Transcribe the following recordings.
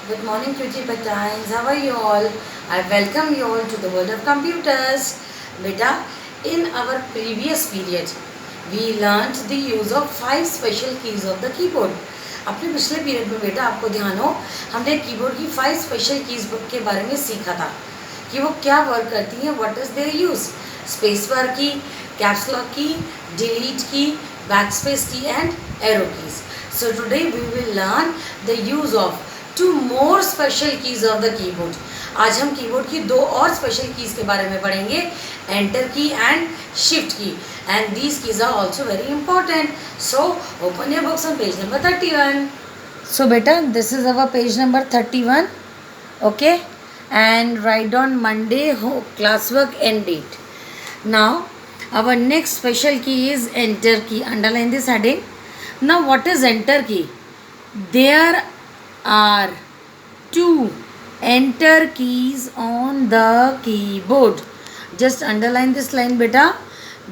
Good morning, cutie patines. How are you all? I welcome you all to the world of computers. Beta, in our previous period, we learnt the use of 5 special keys of the keyboard. अपने पिछले period में बेटा आपको ध्यान हो हमने keyboard की 5 special keys के बारे में सीखा था कि वो क्या वर्क करती हैं, what is their use, space bar key, caps lock key, delete key, back space key and arrow keys. So today we will learn the use of 2 more special keys of the keyboard. आज हम keyboard की 2 और special keys के बारे में पढ़ेंगे, enter key and shift key, and these keys are also very important. So open your books on page number 31. So beta, this is our page number 31. Okay, and write on Monday classwork end date. Now our next special key is enter key. Underline this heading. Now what is enter key? There are 2 enter keys on the keyboard. Just underline this line beta.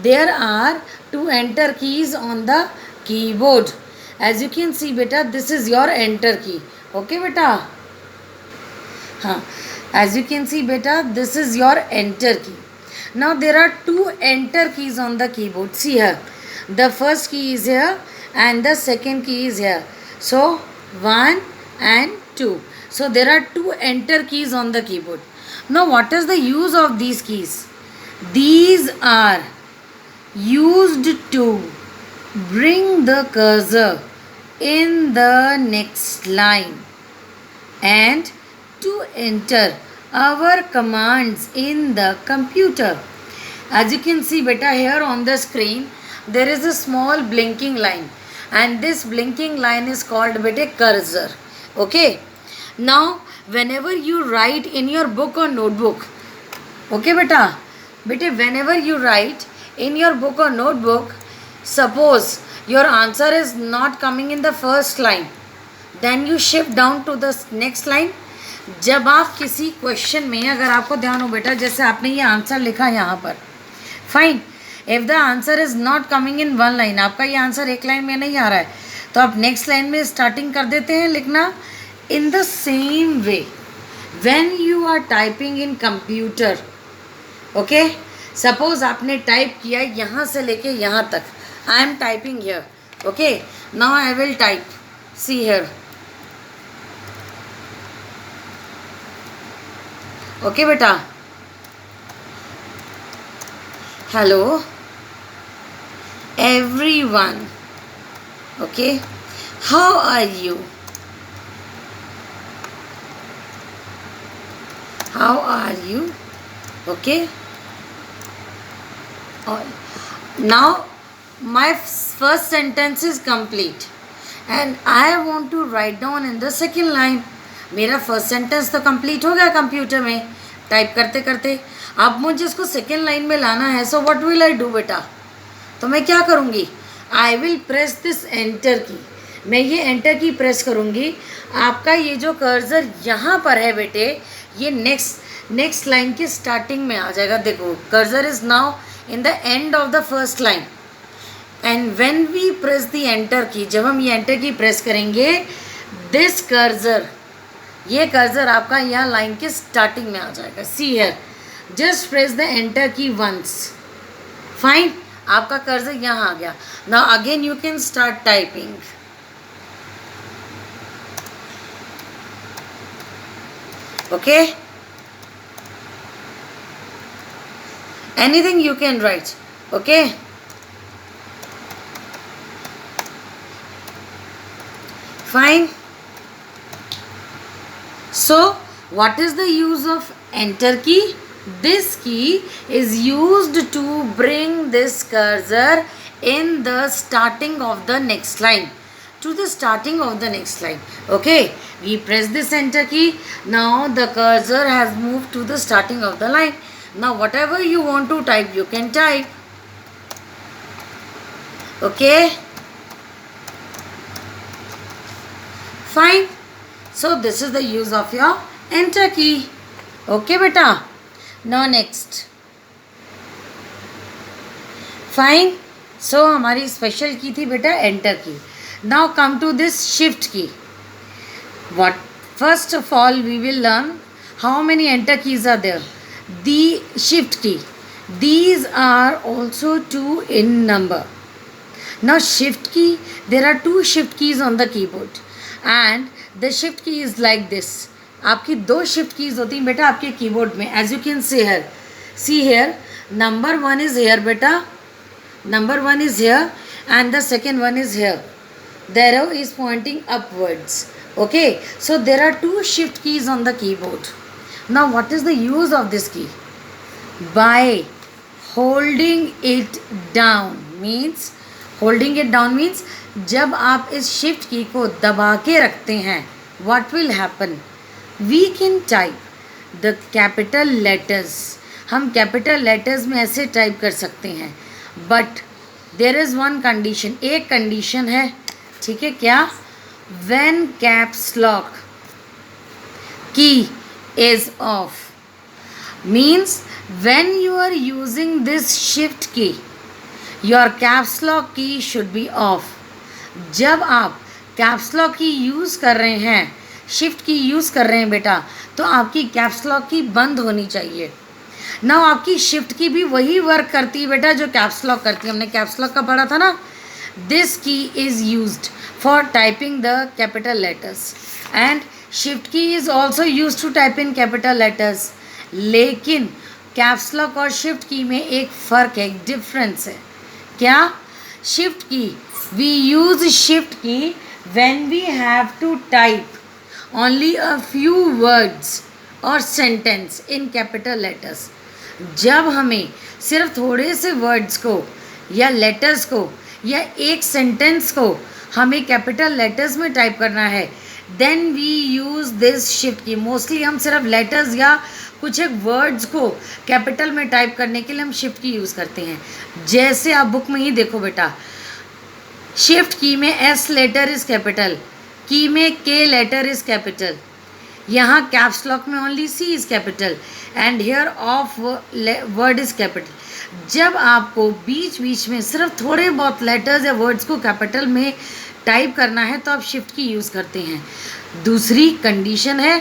There are 2 enter keys on the keyboard. As you can see beta, this is your enter key. Okay beta. As you can see beta, this is your enter key. Now there are 2 enter keys on the keyboard. See here, the first key is here and the second key is here. So 1 and 2. So there are 2 enter keys on the keyboard. Now what is the use of these keys? These are used to bring the cursor in the next line and to enter our commands in the computer. As you can see beta, here on the screen there is a small blinking line, and this blinking line is called beta cursor. Okay, now whenever you write in your book or notebook, okay beta, whenever you write in your book or notebook, suppose your answer is not coming in the first line, then you shift down to the next line. जब आप किसी question में, अगर आपको ध्यान हो बेटा, जैसे आपने ये आंसर लिखा यहाँ पर, fine, if the answer is not coming in one line, आपका ये आंसर एक लाइन में नहीं आ रहा है, तो आप नेक्स्ट लाइन में स्टार्टिंग कर देते हैं लिखना. In the same way when you are typing in computer, okay, suppose आपने टाइप किया यहाँ से लेके यहाँ तक, I am typing here, okay, now I will type, see here, okay बेटा. Hello everyone, okay, how are you, how are you, okay. Now my first sentence is complete and I want to write down in the second line. मेरा first sentence तो complete हो गया computer में type करते करते, अब मुझे इसको सेकेंड लाइन में लाना है. So what will I do बेटा, तो मैं क्या करूँगी, आई विल प्रेस दिस एंटर की, मैं ये एंटर की प्रेस करूँगी. आपका ये जो कर्सर यहाँ पर है बेटे, ये नेक्स्ट लाइन की स्टार्टिंग में आ जाएगा. देखो, cursor is now in the end of the first line, and when we press the enter key, जब हम ये एंटर की प्रेस करेंगे, दिस कर्सर, ये कर्सर आपका यहाँ लाइन के स्टार्टिंग में आ जाएगा. See here, just press the enter की वंस, फाइन, आपका कर्सर यहाँ आ गया. Now again you can start typing. Okay, anything you can write. Okay, fine. So what is the use of enter key? This key is used to bring this cursor in the starting of the next line, to the starting of the next line. Okay, we press this enter key. Now the cursor has moved to the starting of the line. Now whatever you want to type, you can type. Okay, fine. So this is the use of your enter key. Okay beta. Now next, fine. So हमारी special key थी बेटा enter key. Now come to this shift key. What First of all, we will learn how many enter keys are there. The shift key. These are also 2 in number. Now shift key, there are 2 shift keys on the keyboard and the shift key is like this. आपकी 2 shift keys होती हैं बेटा आपके keyboard में. As you can see here, number 1 is here बेटा, number 1 is here and the second one is here. The arrow is pointing upwards. Okay, so there are 2 shift keys on the keyboard. Now what is the use of this key? By holding it down means जब आप इस shift key को दबा के रखते हैं, what will happen? We can type the capital letters. हम capital letters में ऐसे टाइप कर सकते हैं. But there is one condition. एक condition है, ठीक है क्या? When caps lock key is off means when you are using this shift key, your caps lock key should be off. जब आप caps lock की यूज़ कर रहे हैं, shift की यूज़ कर रहे हैं बेटा, तो आपकी caps lock की बंद होनी चाहिए. Now आपकी shift की भी वही वर्क करती है बेटा जो caps lock करती है. हमने caps lock का पढ़ा था ना. This key is used for typing the capital letters and shift key is also used to type in capital letters. लेकिन caps lock और shift key में एक फ़र्क है, एक डिफरेंस है. क्या? shift key, we use shift key when we have to type only a few words or sentence in capital letters. जब हमें सिर्फ थोड़े से वर्ड्स को या लेटर्स को या एक सेंटेंस को हमें कैपिटल लेटर्स में टाइप करना है, then we use this shift key. Mostly हम सिर्फ लेटर्स या कुछ एक वर्ड्स को कैपिटल में टाइप करने के लिए हम शिफ्ट की यूज़ करते हैं. जैसे आप बुक में ही देखो बेटा, शिफ्ट की में एस लेटर इज़ कैपिटल, की में के लेटर इज़ कैपिटल. यहाँ कैप्स लॉक में only C is capital and here of word is capital. जब आपको बीच बीच में सिर्फ थोड़े बहुत लेटर्स या वर्ड्स को कैपिटल में टाइप करना है तो आप शिफ्ट की यूज़ करते हैं. दूसरी कंडीशन है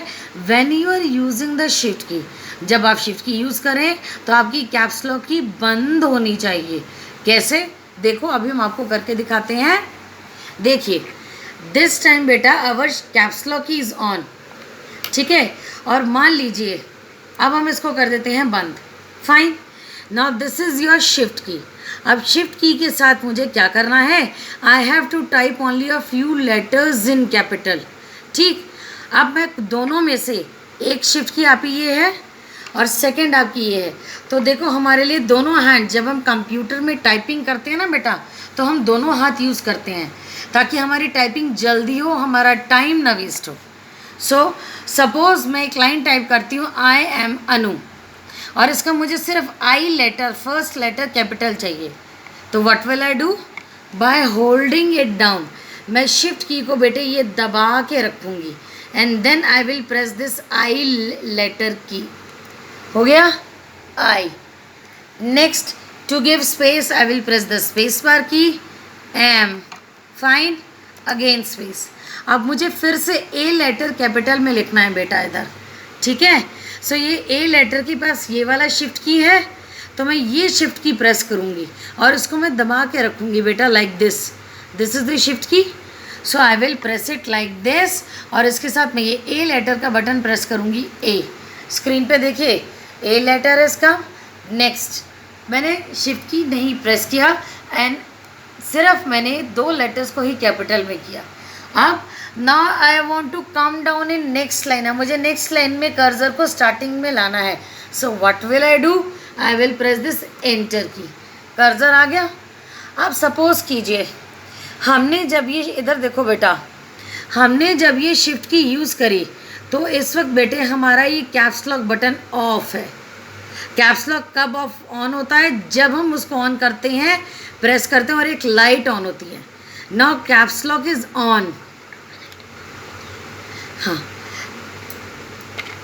when you are using the shift key, जब आप शिफ्ट की यूज़ करें तो आपकी कैप्स लॉक की बंद होनी चाहिए. कैसे? देखो अभी हम आपको करके दिखाते हैं. देखिए दिस टाइम बेटा अवर कैप्स लॉक की इज़ ऑन, ठीक है. और मान लीजिए अब हम इसको कर देते हैं बंद. Fine. Now this is your shift की. अब शिफ्ट की के साथ मुझे क्या करना है? I have to type only a few letters in capital. ठीक. अब मैं दोनों में से एक शिफ्ट की आपकी ये है और सेकंड आपकी ये है. तो देखो हमारे लिए दोनों हैंड, जब हम कंप्यूटर में टाइपिंग करते हैं ना बेटा, तो हम दोनों हाथ यूज़ करते हैं ताकि हमारी टाइपिंग जल्दी हो, हमारा टाइम ना वेस्ट हो. सो सपोज़ मैं एक लाइन टाइप करती हूँ, आई एम अनु, और इसका मुझे सिर्फ I letter, first letter capital चाहिए. तो what will I do? By holding it down, मैं शिफ्ट की को बेटे ये दबा के रखूँगी and then I will press this I letter key. हो गया I. Next to give space I will press the space bar key. Am. Fine. Again space. अब मुझे फिर से ए लेटर कैपिटल में लिखना है बेटा इधर, ठीक है. सो ये ए लेटर के पास ये वाला शिफ्ट की है, तो मैं ये शिफ्ट की प्रेस करूँगी और इसको मैं दबा के रखूँगी बेटा like this. This is the shift key. So I will press it like this और इसके साथ मैं ये ए लेटर का बटन प्रेस करूँगी. ए. स्क्रीन पे देखिए ए लेटर है इसका. नेक्स्ट मैंने शिफ्ट की नहीं प्रेस किया एंड सिर्फ मैंने 2 लेटर्स को ही कैपिटल में किया. अब now I want to come down in next line. है मुझे नेक्स्ट लाइन में कर्सर को स्टार्टिंग में लाना है. So what will I do? I will press this enter key. Cursor आ गया. अब सपोज कीजिए हमने जब ये इधर देखो बेटा, हमने जब ये शिफ्ट की यूज़ करी तो इस वक्त बेटे हमारा ये कैप्स लॉक बटन ऑफ है. कैप्स लॉक कब ऑफ ऑन होता है? जब हम उसको ऑन करते हैं, प्रेस करते हैं और एक लाइट ऑन होती है. Now caps Lok is on. हाँ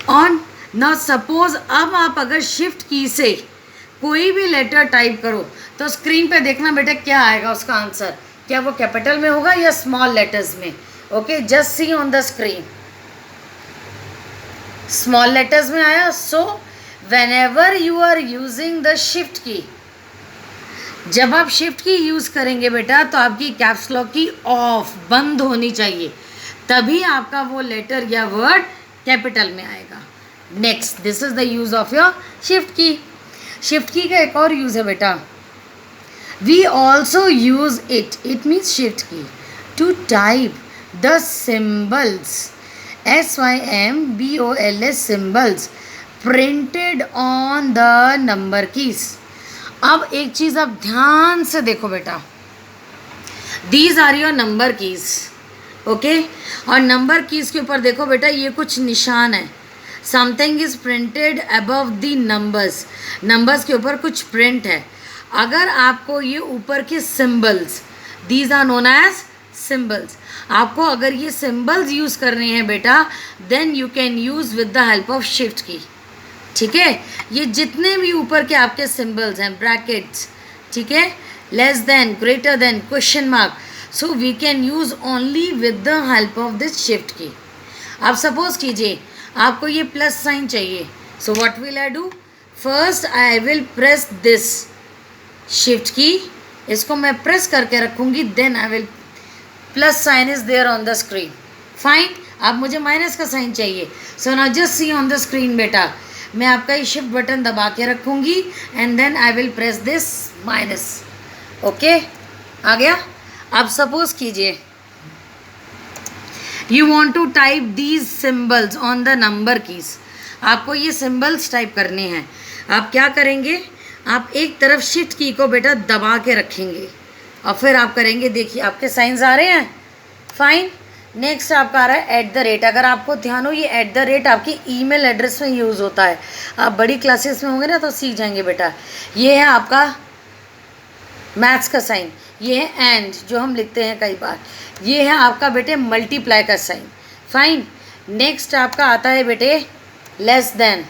ऑन. नाउ सपोज अब आप अगर शिफ्ट की से कोई भी लेटर टाइप करो तो स्क्रीन पे देखना बेटा क्या आएगा उसका आंसर. क्या वो कैपिटल में होगा या स्मॉल लेटर्स में? Okay, just see on the screen. Small letters में आया. So whenever you are using the shift key, जब आप शिफ्ट की यूज़ करेंगे बेटा तो आपकी कैप्स लॉक की ऑफ बंद होनी चाहिए, तभी आपका वो लेटर या वर्ड कैपिटल में आएगा. Next, this is the use of your shift key. Shift key का एक और यूज़ है बेटा. We also use it means shift key to type the symbols, SYMBOLS symbols printed on the number keys. अब एक चीज़ आप ध्यान से देखो बेटा, these are your number keys. Okay, और नंबर कीज के ऊपर देखो बेटा ये कुछ निशान है. Something is printed above the numbers, numbers के ऊपर कुछ प्रिंट है. अगर आपको ये ऊपर के symbols, these are known as symbols, आपको अगर ये सिम्बल्स यूज़ करने हैं बेटा, then you can use with the help of shift key. ठीक है, ये जितने भी ऊपर के आपके सिम्बल्स हैं, ब्रैकेट्स, ठीक है, less than, greater than, question mark, so we can use only with the help of this shift key. आप सपोज कीजिए आपको ये प्लस साइन चाहिए, so what will I do, first I will press this shift key, इसको मैं press करके रखूँगी, then I will, plus sign is there on the screen. Fine, अब मुझे माइनस का साइन चाहिए, so now just see on the screen बेटा, मैं आपका ये शिफ्ट बटन दबा के रखूँगी and then I will press this minus. Okay, आ गया. अब सपोज कीजिए you want to type these symbols on the number keys, आपको ये सिम्बल्स टाइप करने हैं. आप क्या करेंगे, आप एक तरफ शिफ्ट की को बेटा दबा के रखेंगे और फिर आप करेंगे, देखिए आपके साइंस आ रहे हैं. फाइन, नेक्स्ट आपका आ रहा है एट द रेट. अगर आपको ध्यान हो, ये एट द रेट आपकी ईमेल एड्रेस में यूज़ होता है. आप बड़ी क्लासेस में होंगे ना तो सीख जाएंगे बेटा. ये है आपका मैथ्स का साइन, ये है एंड जो हम लिखते हैं कई बार, ये है आपका बेटे मल्टीप्लाई का साइन. फाइन, नेक्स्ट आपका आता है बेटे लेस देन,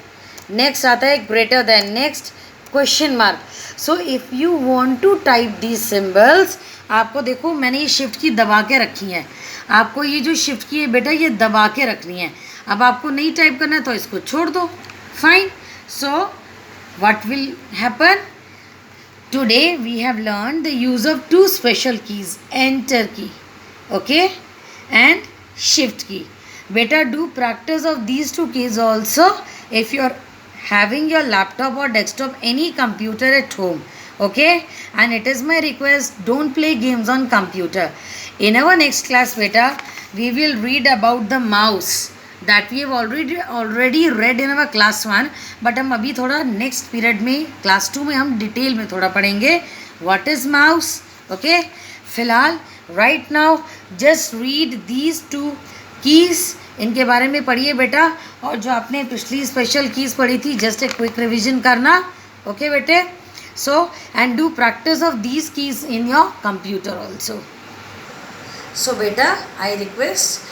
नेक्स्ट आता है greater than, next question mark. So if you want to type these symbols, आपको देखो मैंने ये शिफ्ट की दबा के रखी है, आपको ये जो शिफ्ट की है बेटा ये दबा के रखनी है. अब आपको नहीं टाइप करना है तो इसको छोड़ दो. Fine, so what will happen, today we have learn the use of two special keys, enter key, okay, and shift key. बेटा do practice of these two keys also if you are having your laptop or desktop, any computer at home, okay, and it is my request, don't play games on computer. In our next class beta we will read about the mouse that we have already read in our class 1, but हम अभी थोड़ा next period में class 2 में हम detail में थोड़ा पढ़ेंगे what is mouse. okay, फिलहाल right now just read these two keys, इनके बारे में पढ़िए बेटा, और जो आपने पिछली स्पेशल कीज़ पढ़ी थी जस्ट एक क्विक रिवीजन करना. ओके बेटे, so and do practice of these keys in your computer also. So बेटा I request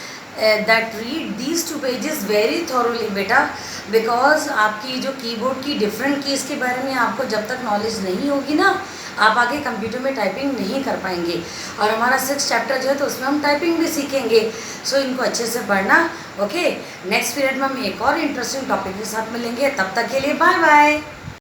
that read these two pages very thoroughly बेटा, बिकॉज आपकी जो कीबोर्ड की डिफरेंट कीज़ के बारे में आपको जब तक नॉलेज नहीं होगी ना, आप आगे कंप्यूटर में टाइपिंग नहीं कर पाएंगे. और हमारा 6th चैप्टर जो है तो उसमें हम टाइपिंग भी सीखेंगे. सो इनको अच्छे से पढ़ना. ओके, नेक्स्ट पीरियड में हम एक और इंटरेस्टिंग टॉपिक के साथ मिलेंगे. तब तक के लिए बाय बाय.